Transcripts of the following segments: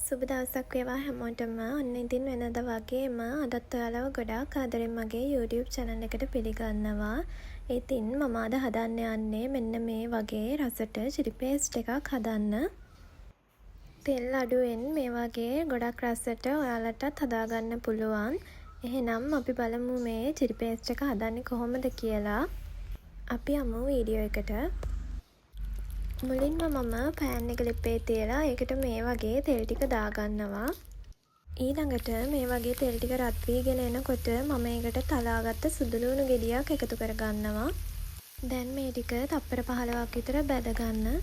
සුබ දවසක් වේවා හැමෝටම. ඔන්න ඉතින් වෙනද වගේම අදත් ඔයාලව ගොඩාක් ආදරෙන් මගේ YouTube channel එකට පිළිගන්නවා. ඉතින් මම අද හදන්න යන්නේ මෙන්න මේ වගේ රසට chili paste එකක් හදන්න. තෙල් අඩුවෙන් මේ වගේ ගොඩක් රසට ඔයාලටත් හදාගන්න පුළුවන්. එහෙනම් අපි බලමු මේ chili paste එක හදන්නේ කොහොමද කියලා. අපි යමු වීඩියෝ එකට. මුලින්ම මම පෑන් එක ලිපේ තියලා ඒකට මේ වගේ තෙල් ටික දාගන්නවා. ඊළඟට මේ වගේ තෙල් ටික රත් වීගෙන එනකොට මම ඒකට තලාගත්ත සුදු ලුණු ගෙඩියක් එකතු කරගන්නවා. දැන් මේ ටික තප්පර 15ක් විතර බැද ගන්න.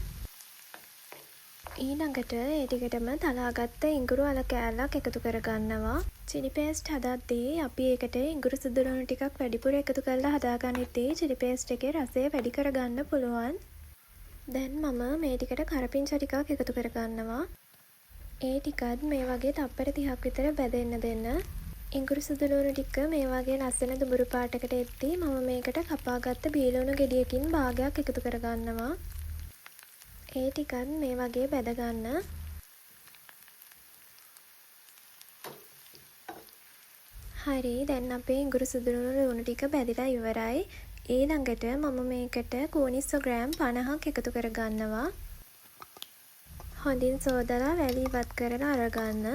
ඊළඟට ඒ ටිකටම තලාගත්ත ඉඟුරු අල කෑල්ලක් එකතු කරගන්නවා. chili paste හදද්දී අපි ඒකට ඉඟුරු සුදු ලුණු ටිකක් වැඩිපුර එකතු කරලා හදාගනිද්දී chili paste එකේ රසය වැඩි කරගන්න පුළුවන්. දැන් මම මේ ටිකට කරපිංචා ටිකක් එකතු කරගන්නවා. ඒ ටිකත් මේ වගේ තප්පර 30ක් විතර බැදෙන්න දෙන්න. ඉඟුරු සුදු ලුණු ටික මේ වගේ ලස්සන දුඹුරු පාටකට එද්දී මම මේකට කපාගත්ත බීලුණු ගෙඩියකින් භාගයක් එකතු කරගන්නවා. ඒ ටිකත් මේ වගේ බැද ගන්න. හරි, දැන් අපේ ඉඟුරු සුදු ලුණු ටික බැදිලා ඉවරයි. ඊළඟට මම මේකට කෝනිස්සෝ ග්‍රෑම් 50ක් එකතු කරගන්නවා. හොඳින් සෝදලා වැලි ඉවත් කරලා අරගන්න.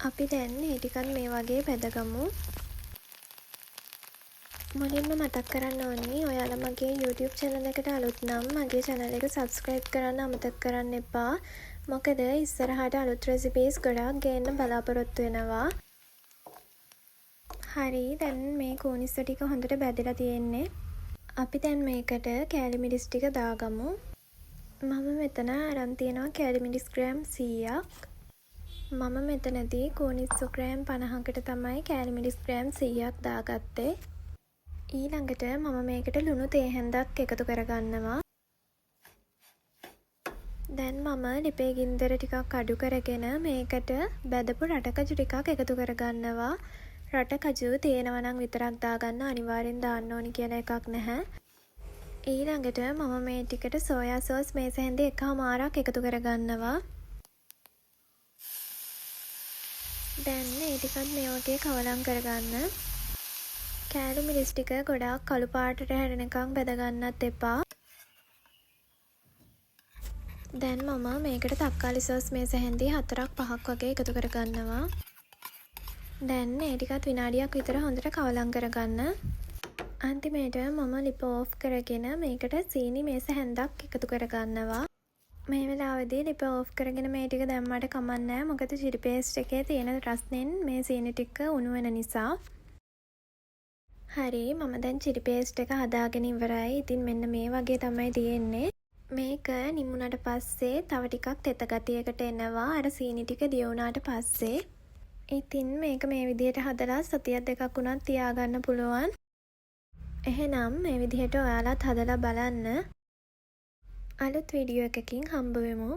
අපි දැන් මේ ටිකත් මේ වගේ බෙදගමු. මුලින්ම මතක් කරන්න ඕනේ ඔයාලා මගේ YouTube channel එකට අලුත් නම් මගේ channel එක subscribe කරන්න අමතක කරන්න එපා. මොකද ඉස්සරහට අලුත් recipes ගොඩාක් ගේන්න බලාපොරොත්තු වෙනවා. හරි, දැන් මේ කෝනිස්සෝ ටික හොඳට බැදලා තියෙන්නේ. අපි දැන් මේකට කෑලි මිරිස් ටික දාගමු. මම මෙතන අරන් තියනවා කෑලි මිරිස් ග්‍රෑම් 100ක්. මම මෙතනදී කෝනිස්සෝ ග්‍රෑම් 50කට තමයි කෑලි මිරිස් ග්‍රෑම් 100ක් දාගත්තේ. ඊළඟට මම මේකට ලුණු තේ හැන්දක් එකතු කරගන්නවා. දැන් මම ලිපේ ගින්දර ටිකක් අඩු කරගෙන මේකට බැදපු රටකජු ටිකක් එකතු කරගන්නවා. රටකජු තියෙනවා නම් විතරක් දාගන්න, අනිවාර්යෙන් දාන්න ඕනි කියලා එකක් නැහැ. ඊළඟට මම මේ ටිකට සෝයා සෝස් මේස හැන්දේ 1මාරක් එකතු කරගන්නවා. දැන් මේ ටිකත් මේ වගේ කවලම් කරගන්න. කෑලි මිරිස් ටික ගොඩාක් කළු පාටට හැරෙනකම් බැද ගන්නත් එපා. දැන් මම මේකට තක්කාලි සෝස් මේස හැන්දේ 4ක් 5ක් වගේ එකතු කරගන්නවා. දැන් මේ ටිකත් විනාඩියක් විතර හොඳට කවලම් කරගන්න. අන්තිමේට මම ලිප ඕෆ් කරගෙන මේකට සීනි මේස හැන්දක් එකතු කරගන්නවා. මේ වෙලාවේදී ලිප ඕෆ් කරගෙන මේ ටික දැම්මට කමක් නැහැ. මොකද chili paste එකේ තියෙන රසෙන් මේ සීනි ටික උණු වෙන නිසා. හරි, මම දැන් chili paste එක හදාගෙන ඉවරයි. ඉතින් මෙන්න මේ වගේ තමයි තියෙන්නේ. මේක නිමුණට පස්සේ තව ටිකක් තෙත ගතියකට එනවා. අර සීනි ටික දිය වුණාට පස්සේ. ඉතින් මේක මේ විදිහට හදලා සතියක් දෙකක් වුණත් තියාගන්න පුළුවන්. එහෙනම් මේ විදිහට ඔයාලත් හදලා බලන්න. අලුත් වීඩියෝ එකකින් හම්බ වෙමු.